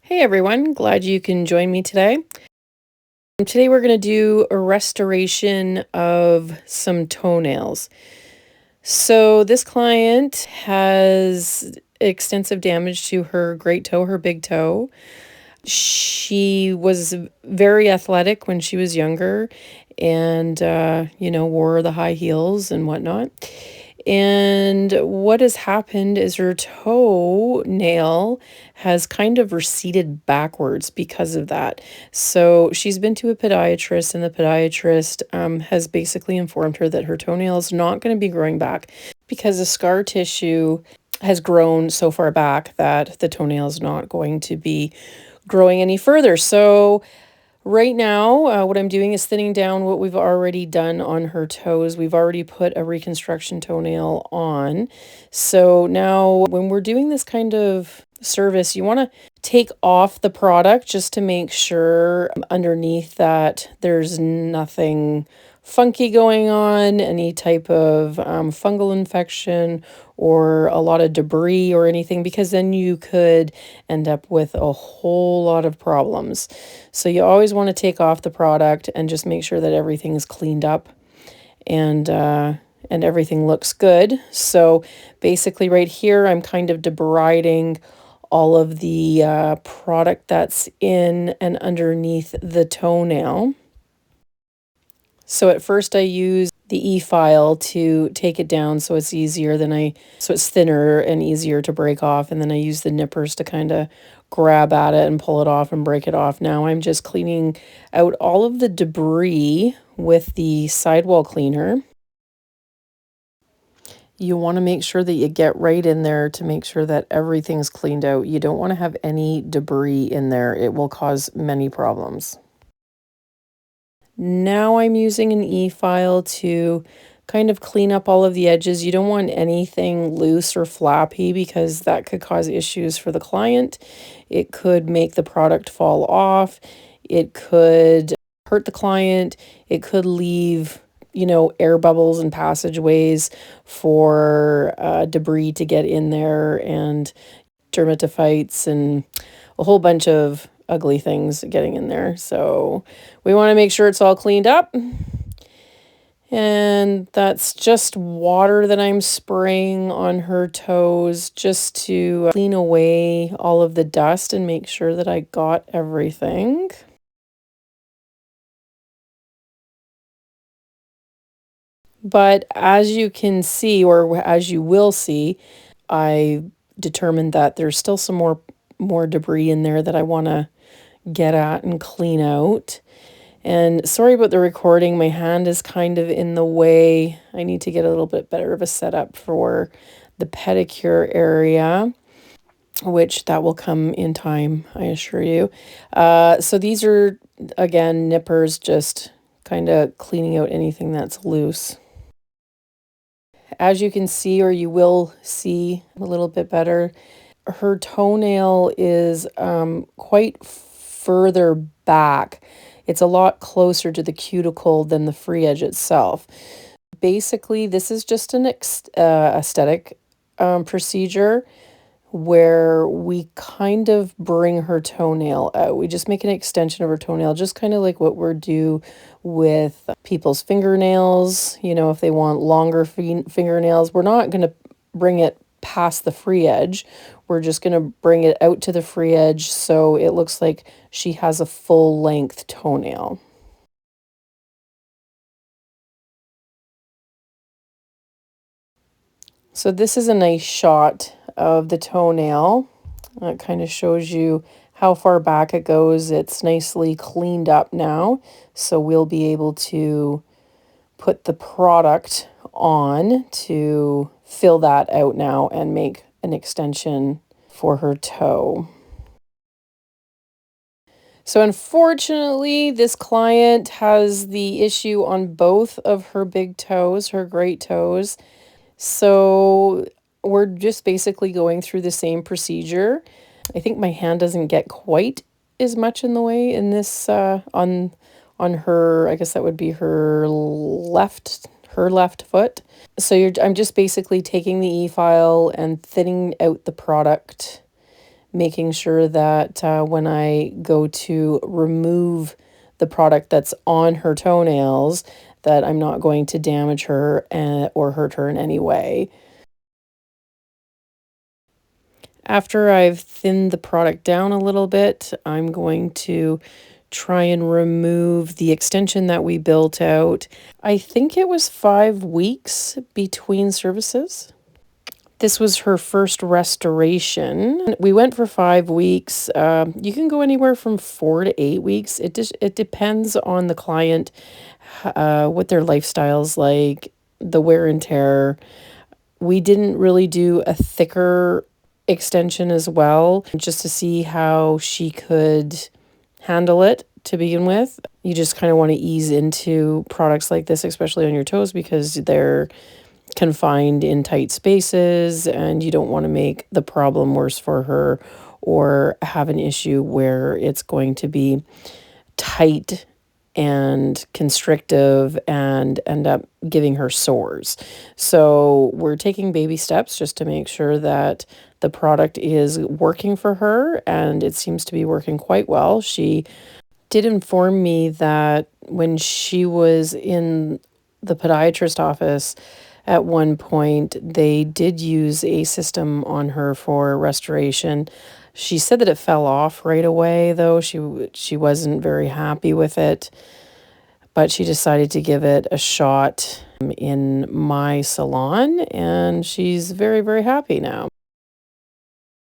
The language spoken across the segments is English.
Hey everyone, glad you can join me today. Today we're going to do a restoration of some toenails. So this client has extensive damage to her great toe, her big toe. She was very athletic when she was younger and, wore the high heels and whatnot. And what has happened is her toenail has kind of receded backwards because of that. So she's been to a podiatrist, and the podiatrist has basically informed her that her toenail is not going to be growing back because the scar tissue has grown so far back that the toenail is not going to be growing any further. So right now, what I'm doing is thinning down what we've already done on her toes. We've already put a reconstruction toenail on. So now when we're doing this kind of service, you want to take off the product just to make sure underneath that there's nothing funky going on, any type of fungal infection or a lot of debris or anything, because then you could end up with a whole lot of problems. So you always want to take off the product and just make sure that everything is cleaned up and everything looks good. So basically right here, I'm kind of debriding all of the product that's in and underneath the toenail. So at first I use the e-file to take it down so it's easier so it's thinner and easier to break off, and then I use the nippers to kind of grab at it and pull it off and break it off. Now I'm just cleaning out all of the debris with the sidewall cleaner. You want to make sure that you get right in there to make sure that everything's cleaned out. You don't want to have any debris in there. It will cause many problems. Now I'm using an e-file to kind of clean up all of the edges. You don't want anything loose or flappy because that could cause issues for the client. It could make the product fall off. It could hurt the client. It could leave, air bubbles and passageways for debris to get in there, and dermatophytes and a whole bunch of ugly things getting in there. So we want to make sure it's all cleaned up. And that's just water that I'm spraying on her toes just to clean away all of the dust and make sure that I got everything. But as you can see, or as you will see, I determined that there's still some more debris in there that I want to get at and clean out. And sorry about the recording, my hand is kind of in the way. I need to get a little bit better of a setup for the pedicure area, which that will come in time, I assure you. So these are, again, nippers, just kind of cleaning out anything that's loose. As you can see, or you will see a little bit better, her toenail is quite further back. It's a lot closer to the cuticle than the free edge itself. Basically, this is just an aesthetic procedure where we kind of bring her toenail out. We just make an extension of her toenail, just kind of like what we're do with people's fingernails. If they want longer fingernails, we're not going to bring it past the free edge. We're just going to bring it out to the free edge so it looks like she has a full length toenail. So this is a nice shot of the toenail. It kind of shows you how far back it goes. It's nicely cleaned up now, so we'll be able to put the product on to fill that out now and make an extension for her toe. So unfortunately, this client has the issue on both of her big toes, her great toes. So we're just basically going through the same procedure. I think my hand doesn't get quite as much in the way in this on her, I guess that would be her left foot. So I'm just basically taking the e-file and thinning out the product, making sure that when I go to remove the product that's on her toenails, that I'm not going to damage her or hurt her in any way. After I've thinned the product down a little bit, I'm going to try and remove the extension that we built out. I think it was 5 weeks between services. This was her first restoration. We went for 5 weeks. You can go anywhere from 4 to 8 weeks. It depends on the client, what their lifestyle's like, the wear and tear. We didn't really do a thicker extension as well, just to see how she could handle it to begin with. You just kind of want to ease into products like this, especially on your toes, because they're confined in tight spaces and you don't want to make the problem worse for her or have an issue where it's going to be tight and constrictive and end up giving her sores. So we're taking baby steps just to make sure that the product is working for her, and it seems to be working quite well. She did inform me that when she was in the podiatrist office at one point, they did use a system on her for restoration. She said that it fell off right away, though. She wasn't very happy with it, but she decided to give it a shot in my salon, and she's very, very happy now.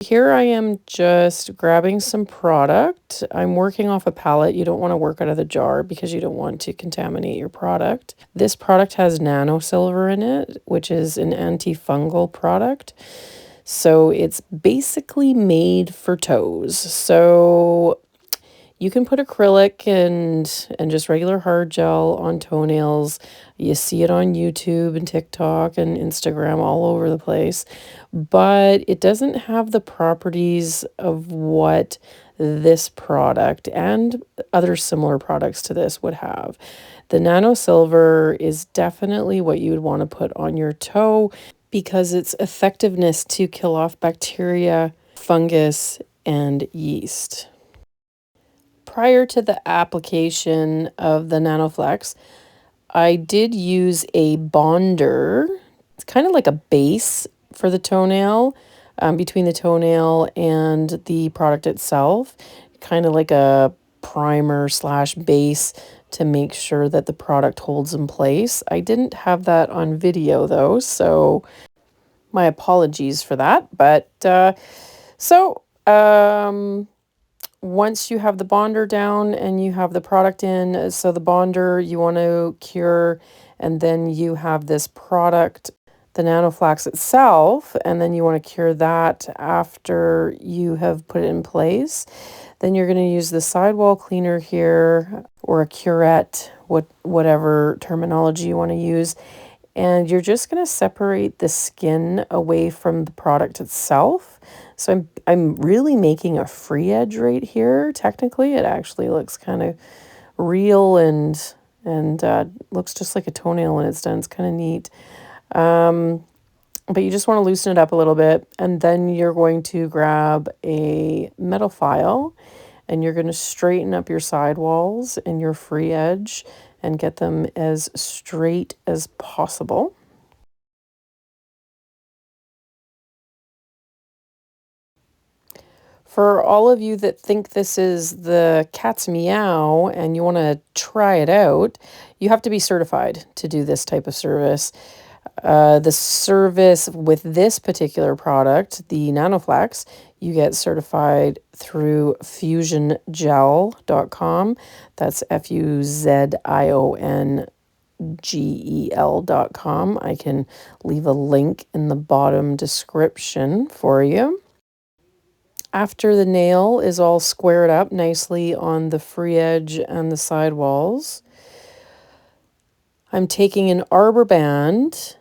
Here I am just grabbing some product. I'm working off a palette. You don't want to work out of the jar because you don't want to contaminate your product. This product has nano silver in it, which is an antifungal product. So it's basically made for toes. So you can put acrylic and just regular hard gel on toenails. You see it on YouTube and TikTok and Instagram all over the place, but it doesn't have the properties of what this product and other similar products to this would have. The nano silver is definitely what you would want to put on your toe because its effectiveness to kill off bacteria, fungus, and yeast. Prior to the application of the NanoFlex, I did use a bonder. It's kind of like a base for the toenail, between the toenail and the product itself. Kind of like a primer slash base to make sure that the product holds in place. I didn't have that on video though, so my apologies for that. But once you have the bonder down and you have the product in, so the bonder you want to cure, and then you have this product, the NanoFlex itself, and then you want to cure that after you have put it in place. Then you're going to use the sidewall cleaner here, or a curette, whatever terminology you want to use. And you're just going to separate the skin away from the product itself. So I'm really making a free edge right here. Technically, it actually looks kind of real and looks just like a toenail when it's done. It's kind of neat. But you just want to loosen it up a little bit, and then you're going to grab a metal file and you're going to straighten up your sidewalls and your free edge and get them as straight as possible. For all of you that think this is the cat's meow and you want to try it out, you have to be certified to do this type of service. The service with this particular product, the NanoFlex, you get certified through FuzionGel.com. That's FuzionGel.com. I can leave a link in the bottom description for you. After the nail is all squared up nicely on the free edge and the sidewalls, I'm taking an arbor band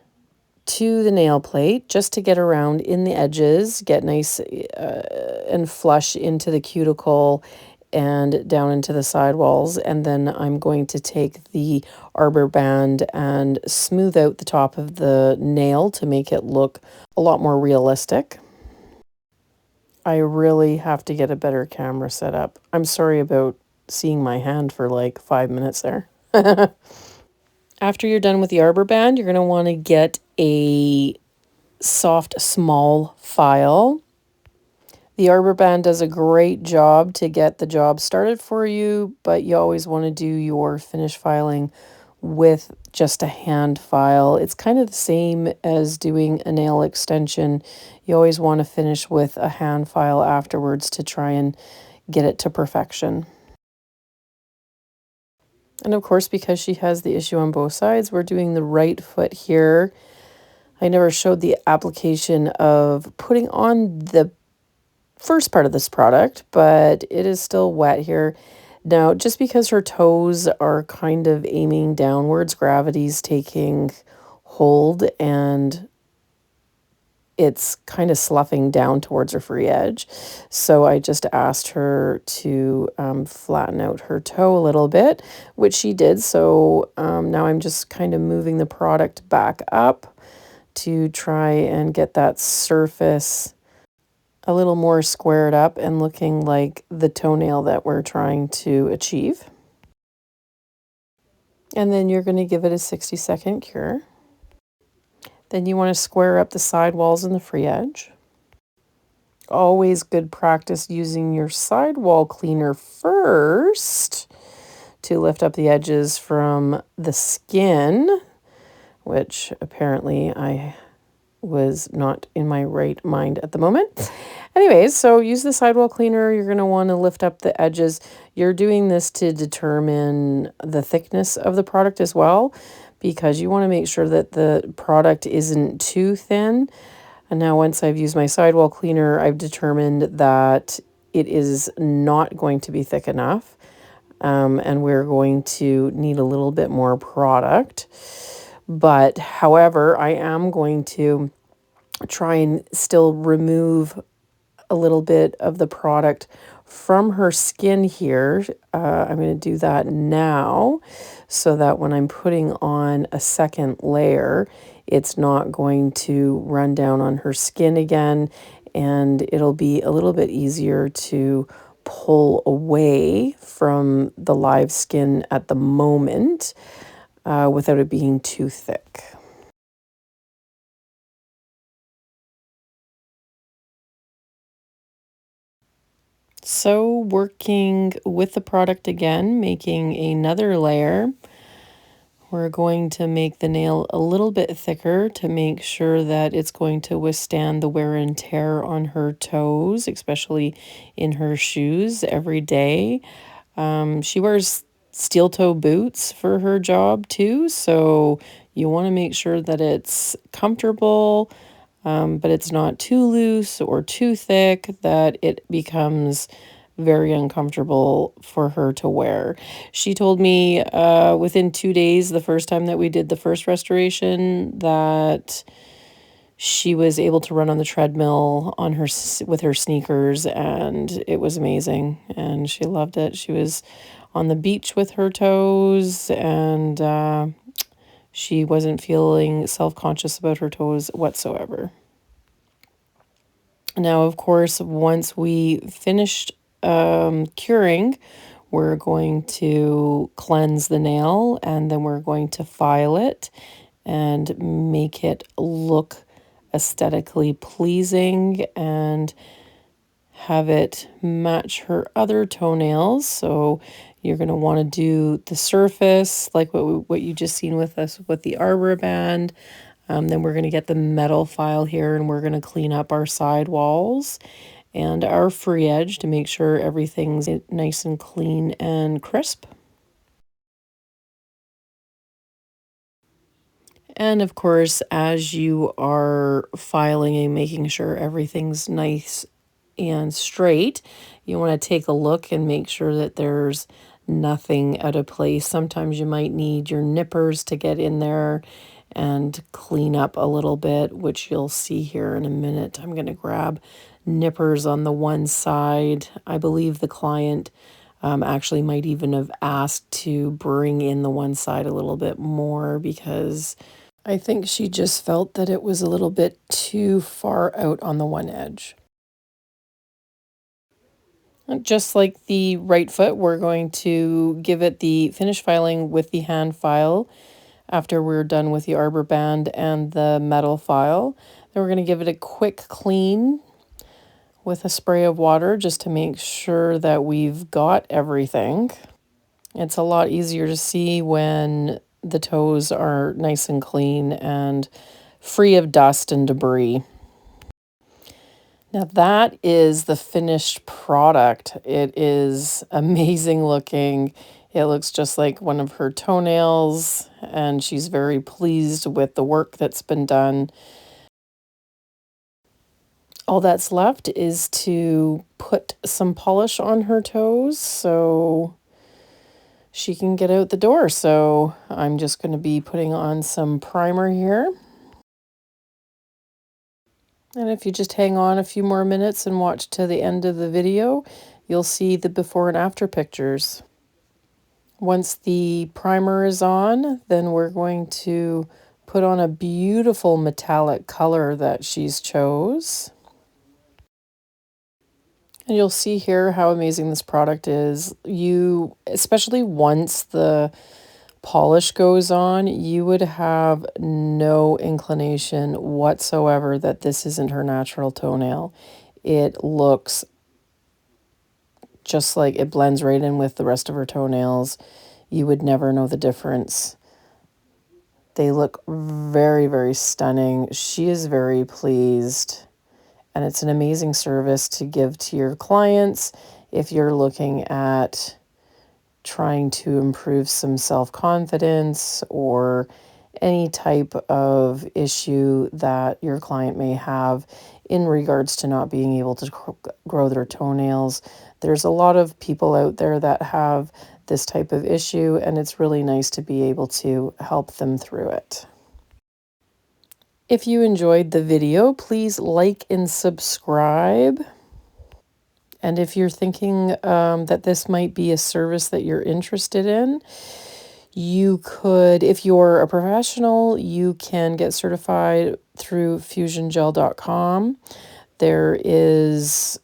to the nail plate just to get around in the edges, get nice and flush into the cuticle and down into the sidewalls. And then I'm going to take the arbor band and smooth out the top of the nail to make it look a lot more realistic. I really have to get a better camera set up. I'm sorry about seeing my hand for like 5 minutes there. After you're done with the arbor band, you're going to want to get a soft, small file. The arbor band does a great job to get the job started for you, but you always want to do your finish filing with just a hand file. It's kind of the same as doing a nail extension. You always want to finish with a hand file afterwards to try and get it to perfection. And of course, because she has the issue on both sides, we're doing the right foot here. I never showed the application of putting on the first part of this product, but it is still wet here. Now, just because her toes are kind of aiming downwards, gravity's taking hold and it's kind of sloughing down towards her free edge. So I just asked her to flatten out her toe a little bit, which she did. So now I'm just kind of moving the product back up to try and get that surface a little more squared up and looking like the toenail that we're trying to achieve. And then you're going to give it a 60-second cure. Then you want to square up the side walls and the free edge. Always good practice using your sidewall cleaner first to lift up the edges from the skin, which apparently I was not in my right mind at the moment. Anyways, so use the sidewall cleaner. You're going to want to lift up the edges. You're doing this to determine the thickness of the product as well, because you want to make sure that the product isn't too thin. And now once I've used my sidewall cleaner, I've determined that it is not going to be thick enough. And we're going to need a little bit more product. But however, I am going to try and still remove a little bit of the product from her skin here. I'm going to do that now so that when I'm putting on a second layer, it's not going to run down on her skin again, and it'll be a little bit easier to pull away from the live skin at the moment without it being too thick. So working with the product again, making another layer, we're going to make the nail a little bit thicker to make sure that it's going to withstand the wear and tear on her toes, especially in her shoes every day. She wears steel toe boots for her job too, so you want to make sure that it's comfortable, but it's not too loose or too thick that it becomes very uncomfortable for her to wear. She told me within 2 days, the first time that we did the first restoration, that she was able to run on the treadmill on her with her sneakers, and it was amazing, and she loved it. She was on the beach with her toes, and she wasn't feeling self-conscious about her toes whatsoever. Now, of course, once we finished curing, we're going to cleanse the nail, and then we're going to file it and make it look aesthetically pleasing and have it match her other toenails. So you're going to want to do the surface like what you just seen with us with the arbor band. Then we're going to get the metal file here, and we're going to clean up our side walls and our free edge to make sure everything's nice and clean and crisp. And of course, as you are filing and making sure everything's nice and straight, you want to take a look and make sure that there's nothing out of place. Sometimes you might need your nippers to get in there and clean up a little bit, which you'll see here in a minute. I'm going to grab nippers on the one side. I believe the client actually might even have asked to bring in the one side a little bit more because I think she just felt that it was a little bit too far out on the one edge. Just like the right foot, we're going to give it the finish filing with the hand file after we're done with the arbor band and the metal file. Then we're going to give it a quick clean with a spray of water just to make sure that we've got everything. It's a lot easier to see when the toes are nice and clean and free of dust and debris. Now that is the finished product. It is amazing looking. It looks just like one of her toenails, and she's very pleased with the work that's been done. All that's left is to put some polish on her toes so she can get out the door. So I'm just going to be putting on some primer here. And if you just hang on a few more minutes and watch to the end of the video, you'll see the before and after pictures. Once the primer is on, then we're going to put on a beautiful metallic color that she's chose. And you'll see here how amazing this product is. Especially once the polish goes on, you would have no inclination whatsoever that this isn't her natural toenail. It looks just like it blends right in with the rest of her toenails. You would never know the difference. They look very, very stunning. She is very pleased, and it's an amazing service to give to your clients if you're looking at trying to improve some self-confidence or any type of issue that your client may have in regards to not being able to grow their toenails. There's a lot of people out there that have this type of issue, and it's really nice to be able to help them through it. If you enjoyed the video, please like and subscribe. And if you're thinking that this might be a service that you're interested in, you could, if you're a professional, you can get certified through FuzionGel.com. There is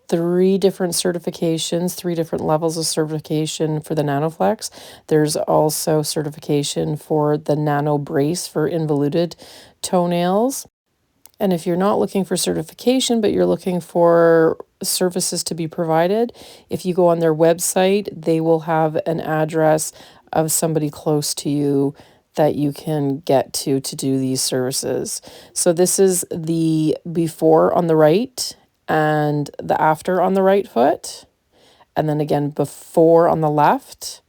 3 different certifications, 3 different levels of certification for the NanoFlex. There's also certification for the Nano Brace for involuted toenails. And if you're not looking for certification, but you're looking for services to be provided, if you go on their website, they will have an address of somebody close to you that you can get to do these services. So this is the before on the right and the after on the right foot. And then again, before on the left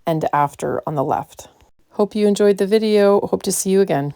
and after on the left. Hope you enjoyed the video. Hope to see you again.